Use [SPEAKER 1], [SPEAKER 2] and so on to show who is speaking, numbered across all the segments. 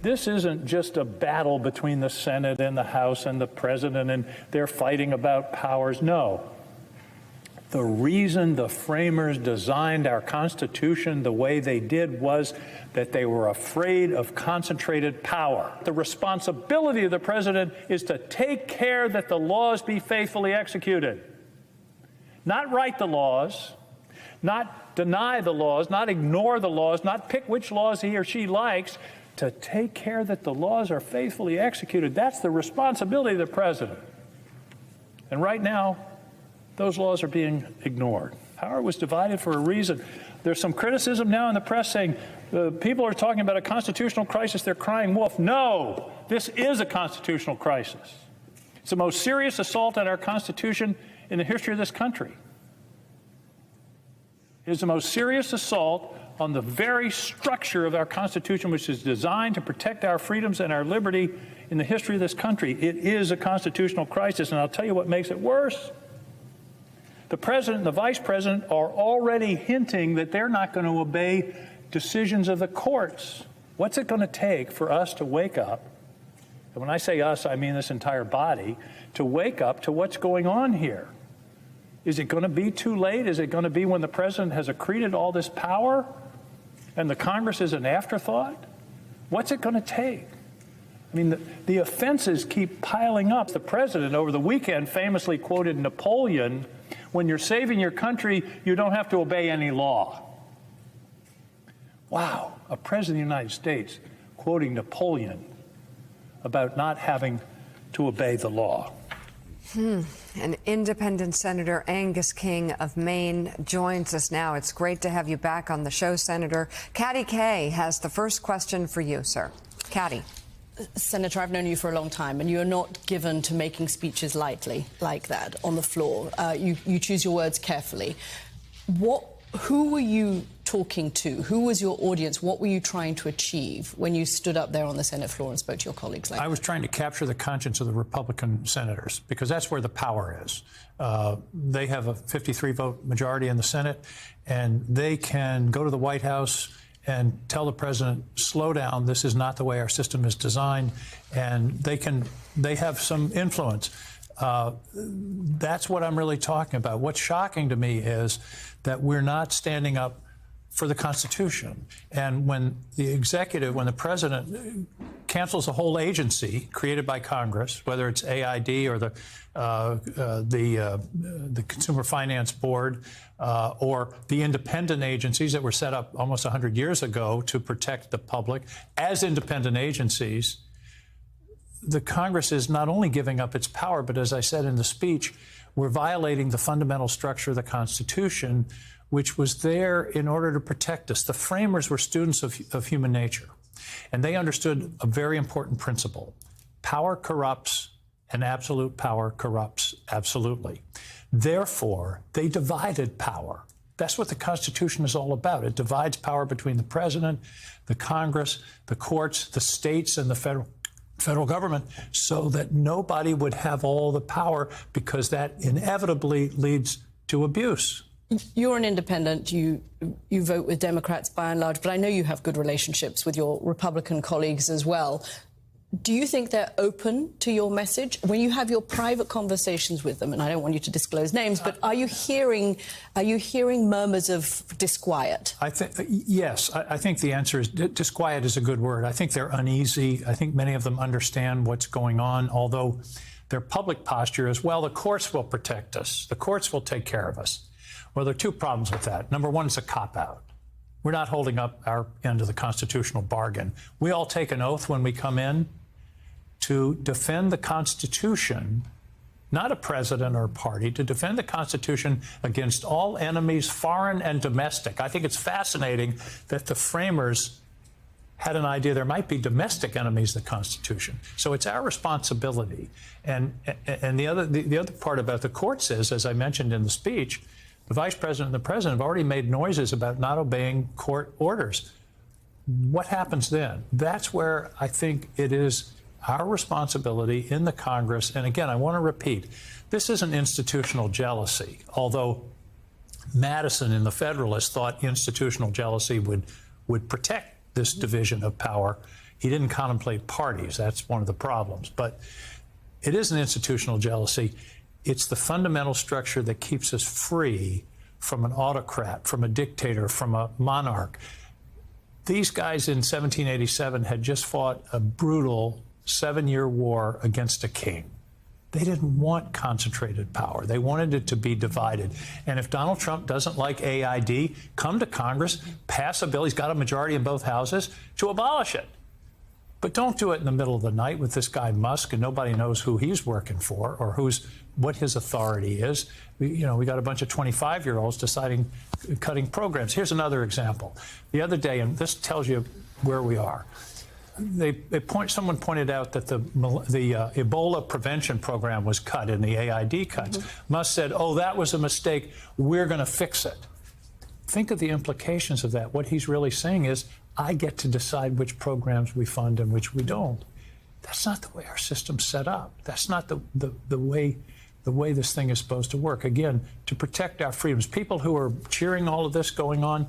[SPEAKER 1] This isn't just a battle between the Senate and the House and the president, and they're fighting about powers. No. The reason the framers designed our Constitution the way they did was that they were afraid of concentrated power. The responsibility of the president is to take care that the laws be faithfully executed. Not write the laws, not deny the laws, not ignore the laws, not pick which laws he or she likes, to take care that the laws are faithfully executed. That's the responsibility of the president. And right now, those laws are being ignored. Power was divided for a reason. There's some criticism now in the press saying people are talking about a constitutional crisis. They're crying wolf. No, this is a constitutional crisis. It's the most serious assault on our Constitution in the history of this country. It is the most serious assault on the very structure of our Constitution, which is designed to protect our freedoms and our liberty in the history of this country. It is a constitutional crisis, and I'll tell you what makes it worse. The president and the vice president are already hinting that they're not going to obey decisions of the courts. What's it going to take for us to wake up, and when I say us, I mean this entire body, to wake up to what's going on here? Is it going to be too late? Is it going to be when the president has accreted all this power and the Congress is an afterthought? What's it going to take? I mean, the offenses keep piling up. The president over the weekend famously quoted Napoleon, when you're saving your country, you don't have to obey any law. Wow, a president of the United States quoting Napoleon about not having to obey the law.
[SPEAKER 2] An independent Senator Angus King of Maine joins us now. It's great to have you back on the show, Senator. Katty Kay has the first question for you, sir. Katty.
[SPEAKER 3] Senator, I've known you for a long time, and you're not given to making speeches lightly like that on the floor. You choose your words carefully. Who were you talking to? Who was your audience? What were you trying to achieve when you stood up there on the Senate floor and spoke to your colleagues like that?
[SPEAKER 1] I was trying to capture the conscience of the Republican senators, because that's where the power is. They have a 53-vote majority in the Senate, and they can go to the White House and tell the president, slow down, this is not the way our system is designed, and they have some influence. That's what I'm really talking about. What's shocking to me is that we're not standing up for the Constitution. And when the president cancels a whole agency created by Congress, whether it's AID or the Consumer Finance Board or the independent agencies that were set up almost 100 years ago to protect the public as independent agencies, the Congress is not only giving up its power, but as I said in the speech, we're violating the fundamental structure of the Constitution, which was there in order to protect us. The framers were students of human nature, and they understood a very important principle. Power corrupts, and absolute power corrupts absolutely. Therefore, they divided power. That's what the Constitution is all about. It divides power between the president, the Congress, the courts, the states, and the federal government, so that nobody would have all the power, because that inevitably leads to abuse.
[SPEAKER 3] You're an independent. You vote with Democrats by and large, but I know you have good relationships with your Republican colleagues as well. Do you think they're open to your message when you have your private conversations with them? And I don't want you to disclose names, but are you hearing murmurs of disquiet?
[SPEAKER 1] Yes. I think the answer is disquiet is a good word. I think they're uneasy. I think many of them understand what's going on, although their public posture is, well, the courts will protect us. The courts will take care of us. Well, there are two problems with that. Number one, it's a cop-out. We're not holding up our end of the constitutional bargain. We all take an oath when we come in to defend the Constitution, not a president or a party, to defend the Constitution against all enemies, foreign and domestic. I think it's fascinating that the framers had an idea there might be domestic enemies of the Constitution. So it's our responsibility. And the other part about the courts is, as I mentioned in the speech, the vice president and the president have already made noises about not obeying court orders. What happens then? That's where I think it is our responsibility in the Congress. And again, I want to repeat, this isn't institutional jealousy, although Madison in the Federalist thought institutional jealousy would protect this division of power He didn't contemplate parties. That's one of the problems. But it is an institutional jealousy. It's the fundamental structure that keeps us free from an autocrat, from a dictator, from a monarch. These guys in 1787 had just fought a brutal 7-year war against a king. They didn't want concentrated power. They wanted it to be divided. And if Donald Trump doesn't like AID, come to Congress, pass a bill, he's got a majority in both houses, to abolish it. But don't do it in the middle of the night with this guy Musk, and nobody knows who he's working for or what his authority is. We got a bunch of 25-year-olds deciding cutting programs. Here's another example. The other day, and this tells you where we are. Someone pointed out that the Ebola prevention program was cut in the AID cuts. Musk said, "Oh, that was a mistake. We're going to fix it." Think of the implications of that. What he's really saying is, I get to decide which programs we fund and which we don't. That's not the way our system's set up. That's not the way this thing is supposed to work. Again, to protect our freedoms. People who are cheering all of this going on,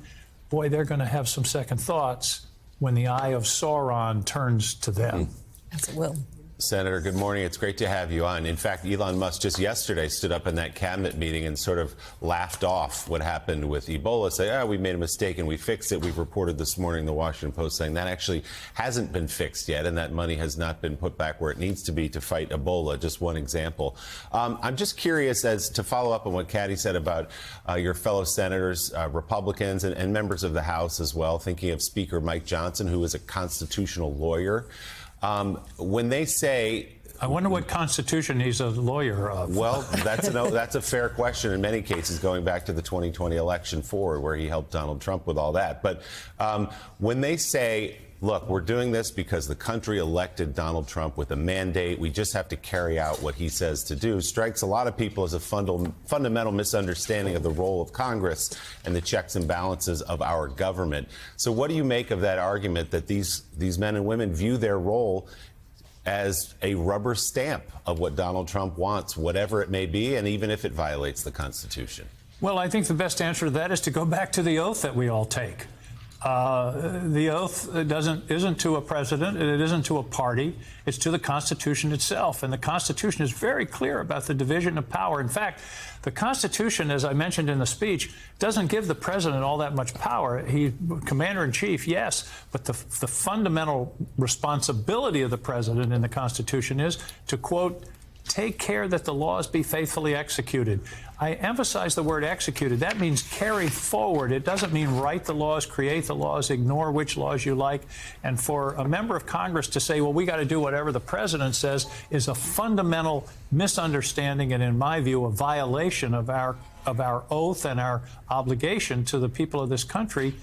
[SPEAKER 1] boy, they're going to have some second thoughts when the eye of Sauron turns to them.
[SPEAKER 3] As it will.
[SPEAKER 4] Senator, good morning. It's great to have you on. In fact, Elon Musk just yesterday stood up in that cabinet meeting and sort of laughed off what happened with Ebola, say, we made a mistake and we fixed it. We've reported this morning in the Washington Post saying that actually hasn't been fixed yet, and that money has not been put back where it needs to be to fight Ebola. Just one example. I'm just curious, as to follow up on what Katie said about your fellow senators, Republicans, and members of the House as well, thinking of Speaker Mike Johnson, who is a constitutional lawyer. When they say,
[SPEAKER 1] I wonder what Constitution he's a lawyer of.
[SPEAKER 4] Well, that's a fair question in many cases, going back to the 2020 election forward, where he helped Donald Trump with all that. But when they say, look, we're doing this because the country elected Donald Trump with a mandate, we just have to carry out what he says to do, strikes a lot of people as a fundamental misunderstanding of the role of Congress and the checks and balances of our government. So what do you make of that argument that these men and women view their role as a rubber stamp of what Donald Trump wants, whatever it may be, and even if it violates the Constitution?
[SPEAKER 1] Well, I think the best answer to that is to go back to the oath that we all take. The oath isn't to a president, it isn't to a party, it's to the Constitution itself. And the Constitution is very clear about the division of power. In fact, the Constitution, as I mentioned in the speech, doesn't give the president all that much power. He, commander-in-chief, yes, but the fundamental responsibility of the president in the Constitution is to, quote, take care that the laws be faithfully executed. I emphasize the word executed. That means carry forward. It doesn't mean write the laws, create the laws, ignore which laws you like. And for a member of Congress to say, well, we got to do whatever the president says, is a fundamental misunderstanding and, in my view, a violation of our oath and our obligation to the people of this country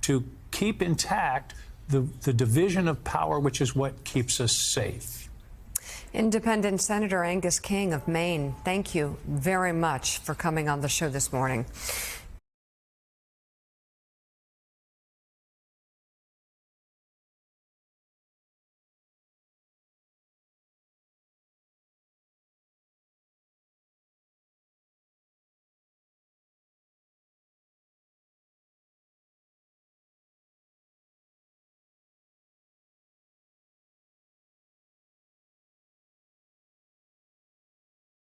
[SPEAKER 1] to keep intact the division of power, which is what keeps us safe.
[SPEAKER 2] Independent Senator Angus King of Maine, thank you very much for coming on the show this morning.